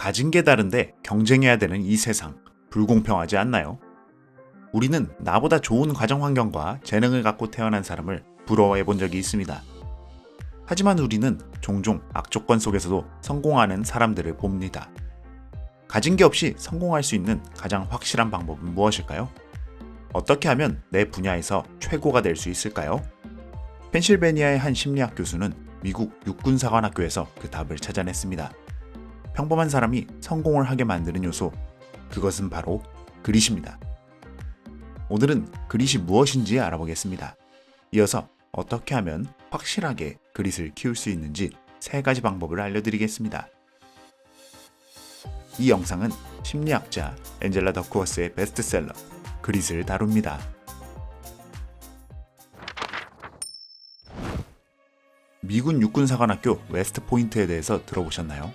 가진 게 다른데 경쟁해야 되는 이 세상, 불공평하지 않나요? 우리는 나보다 좋은 가정 환경과 재능을 갖고 태어난 사람을 부러워해 본 적이 있습니다. 하지만 우리는 종종 악조건 속에서도 성공하는 사람들을 봅니다. 가진 게 없이 성공할 수 있는 가장 확실한 방법은 무엇일까요? 어떻게 하면 내 분야에서 최고가 될 수 있을까요? 펜실베니아의 한 심리학 교수는 미국 육군사관학교에서 그 답을 찾아냈습니다. 평범한 사람이 성공을 하게 만드는 요소, 그것은 바로 그릿입니다. 오늘은 그릿이 무엇인지 알아보겠습니다. 이어서 어떻게 하면 확실하게 그릿을 키울 수 있는지 3가지 방법을 알려드리겠습니다. 이 영상은 심리학자 앤젤라 더크워스의 베스트셀러 그릿을 다룹니다. 미군 육군사관학교 웨스트포인트에 대해서 들어보셨나요?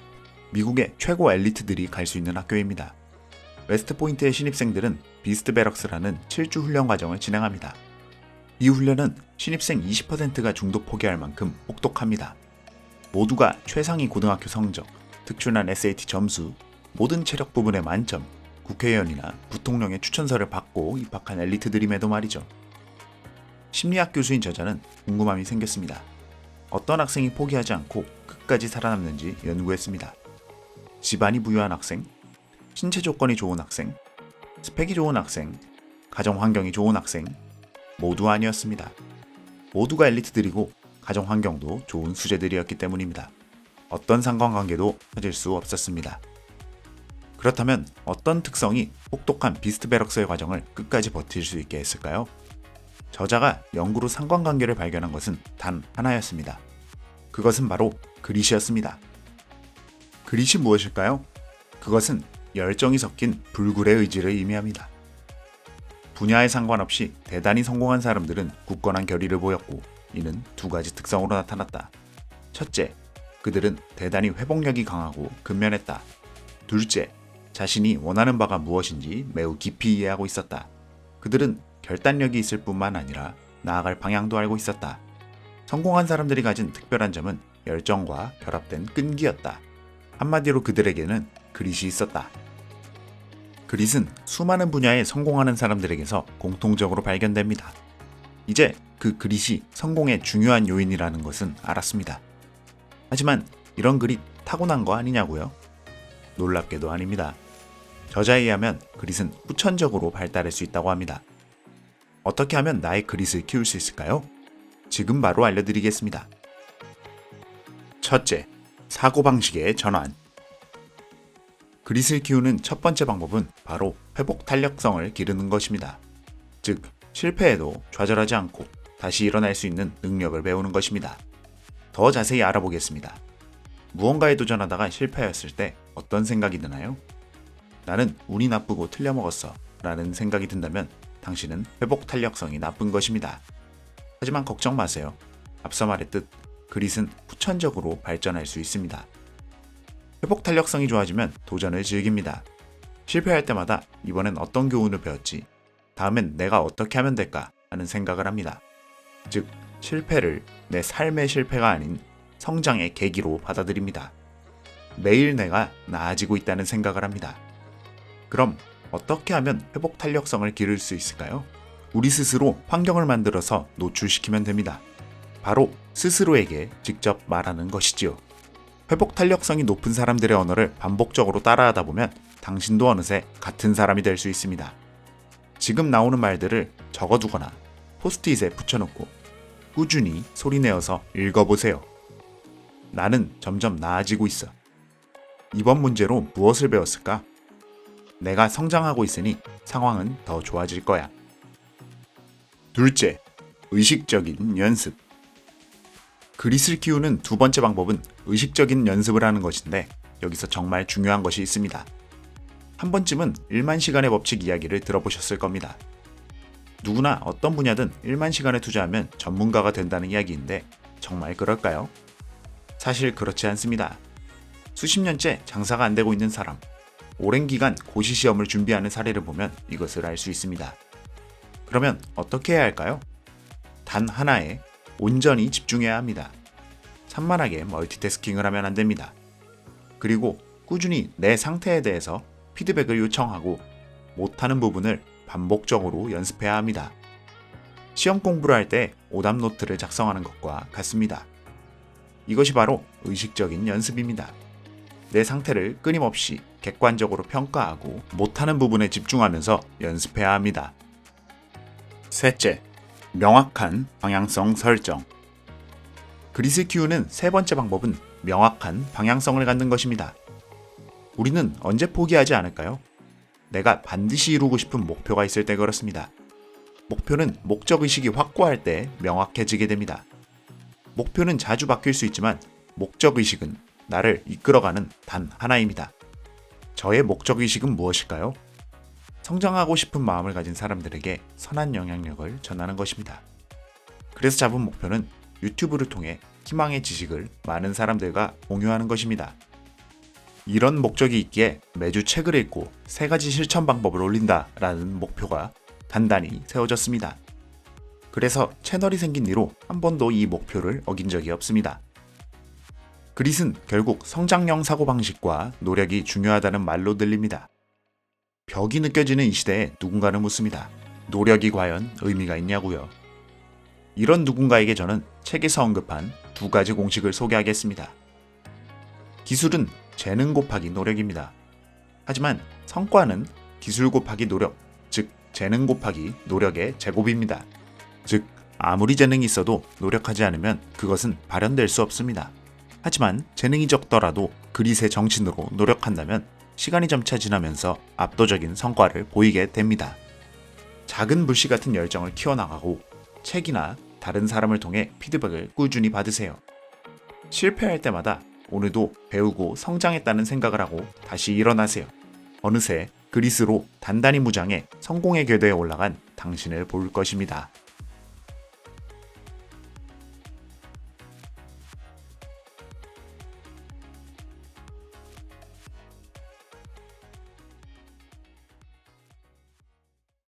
미국의 최고 엘리트들이 갈 수 있는 학교입니다. 웨스트포인트의 신입생들은 비스트 베럭스라는 7주 훈련 과정을 진행합니다. 이 훈련은 신입생 20%가 중도 포기할 만큼 혹독합니다. 모두가 최상위 고등학교 성적, 특출난 SAT 점수, 모든 체력 부분의 만점, 국회의원이나 부통령의 추천서를 받고 입학한 엘리트들임에도 말이죠. 심리학 교수인 저자는 궁금함이 생겼습니다. 어떤 학생이 포기하지 않고 끝까지 살아남는지 연구했습니다. 집안이 부유한 학생, 신체 조건이 좋은 학생, 스펙이 좋은 학생, 가정 환경이 좋은 학생, 모두 아니었습니다. 모두가 엘리트들이고 가정 환경도 좋은 수재들이었기 때문입니다. 어떤 상관관계도 찾을 수 없었습니다. 그렇다면 어떤 특성이 혹독한 비스트 베럭스의 과정을 끝까지 버틸 수 있게 했을까요? 저자가 연구로 상관관계를 발견한 것은 단 하나였습니다. 그것은 바로 그릿이었습니다. 그릿이 무엇일까요? 그것은 열정이 섞인 불굴의 의지를 의미합니다. 분야에 상관없이 대단히 성공한 사람들은 굳건한 결의를 보였고, 이는 2가지 특성으로 나타났다. 첫째, 그들은 대단히 회복력이 강하고 근면했다. 둘째, 자신이 원하는 바가 무엇인지 매우 깊이 이해하고 있었다. 그들은 결단력이 있을 뿐만 아니라 나아갈 방향도 알고 있었다. 성공한 사람들이 가진 특별한 점은 열정과 결합된 끈기였다. 한마디로 그들에게는 그릿이 있었다. 그릿은 수많은 분야에 성공하는 사람들에게서 공통적으로 발견됩니다. 이제 그 그릿이 성공의 중요한 요인이라는 것은 알았습니다. 하지만 이런 그릿 타고난 거 아니냐고요? 놀랍게도 아닙니다. 저자에 의하면 그릿은 후천적으로 발달할 수 있다고 합니다. 어떻게 하면 나의 그릿을 키울 수 있을까요? 지금 바로 알려드리겠습니다. 첫째, 사고방식의 전환. 그릿을 키우는 첫 번째 방법은 바로 회복 탄력성을 기르는 것입니다. 즉, 실패해도 좌절하지 않고 다시 일어날 수 있는 능력을 배우는 것입니다. 더 자세히 알아보겠습니다. 무언가에 도전하다가 실패하였을 때 어떤 생각이 드나요? 나는 운이 나쁘고 틀려먹었어 라는 생각이 든다면 당신은 회복 탄력성이 나쁜 것입니다. 하지만 걱정 마세요. 앞서 말했듯 그릿은 후천적으로 발전할 수 있습니다. 회복 탄력성이 좋아지면 도전을 즐깁니다. 실패할 때마다 이번엔 어떤 교훈을 배웠지? 다음엔 내가 어떻게 하면 될까? 하는 생각을 합니다. 즉, 실패를 내 삶의 실패가 아닌 성장의 계기로 받아들입니다. 매일 내가 나아지고 있다는 생각을 합니다. 그럼 어떻게 하면 회복 탄력성을 기를 수 있을까요? 우리 스스로 환경을 만들어서 노출시키면 됩니다. 바로 스스로에게 직접 말하는 것이지요. 회복 탄력성이 높은 사람들의 언어를 반복적으로 따라하다 보면 당신도 어느새 같은 사람이 될 수 있습니다. 지금 나오는 말들을 적어두거나 포스트잇에 붙여놓고 꾸준히 소리내어서 읽어보세요. 나는 점점 나아지고 있어. 이번 문제로 무엇을 배웠을까? 내가 성장하고 있으니 상황은 더 좋아질 거야. 둘째, 의식적인 연습. 그릿을 키우는 2번째 방법은 의식적인 연습을 하는 것인데, 여기서 정말 중요한 것이 있습니다. 한 번쯤은 1만 시간의 법칙 이야기를 들어보셨을 겁니다. 누구나 어떤 분야든 1만 시간을 투자하면 전문가가 된다는 이야기인데 정말 그럴까요? 사실 그렇지 않습니다. 수십 년째 장사가 안 되고 있는 사람, 오랜 기간 고시 시험을 준비하는 사례를 보면 이것을 알 수 있습니다. 그러면 어떻게 해야 할까요? 단 하나에 온전히 집중해야 합니다. 산만하게 멀티태스킹을 하면 안 됩니다. 그리고 꾸준히 내 상태에 대해서 피드백을 요청하고 못하는 부분을 반복적으로 연습해야 합니다. 시험 공부를 할 때 오답 노트를 작성하는 것과 같습니다. 이것이 바로 의식적인 연습입니다. 내 상태를 끊임없이 객관적으로 평가하고 못하는 부분에 집중하면서 연습해야 합니다. 셋째, 명확한 방향성 설정. 그릿을 키우는 세 번째 방법은 명확한 방향성을 갖는 것입니다. 우리는 언제 포기하지 않을까요? 내가 반드시 이루고 싶은 목표가 있을 때 그렇습니다. 목표는 목적의식이 확고할 때 명확해지게 됩니다. 목표는 자주 바뀔 수 있지만 목적의식은 나를 이끌어가는 단 하나입니다. 저의 목적의식은 무엇일까요? 성장하고 싶은 마음을 가진 사람들에게 선한 영향력을 전하는 것입니다. 그래서 잡은 목표는 유튜브를 통해 희망의 지식을 많은 사람들과 공유하는 것입니다. 이런 목적이 있기에 매주 책을 읽고 3가지 실천 방법을 올린다라는 목표가 단단히 세워졌습니다. 그래서 채널이 생긴 뒤로 한 번도 이 목표를 어긴 적이 없습니다. 그릿은 결국 성장형 사고방식과 노력이 중요하다는 말로 들립니다. 벽이 느껴지는 이 시대에 누군가는 묻습니다. 노력이 과연 의미가 있냐고요? 이런 누군가에게 저는 책에서 언급한 2가지 공식을 소개하겠습니다. 기술은 재능 곱하기 노력입니다. 하지만 성과는 기술 곱하기 노력, 즉 재능 곱하기 노력의 제곱입니다. 즉 아무리 재능이 있어도 노력하지 않으면 그것은 발현될 수 없습니다. 하지만 재능이 적더라도 그릿의 정신으로 노력한다면 시간이 점차 지나면서 압도적인 성과를 보이게 됩니다. 작은 불씨 같은 열정을 키워나가고 책이나 다른 사람을 통해 피드백을 꾸준히 받으세요. 실패할 때마다 오늘도 배우고 성장했다는 생각을 하고 다시 일어나세요. 어느새 그릿으로 단단히 무장해 성공의 궤도에 올라간 당신을 볼 것입니다.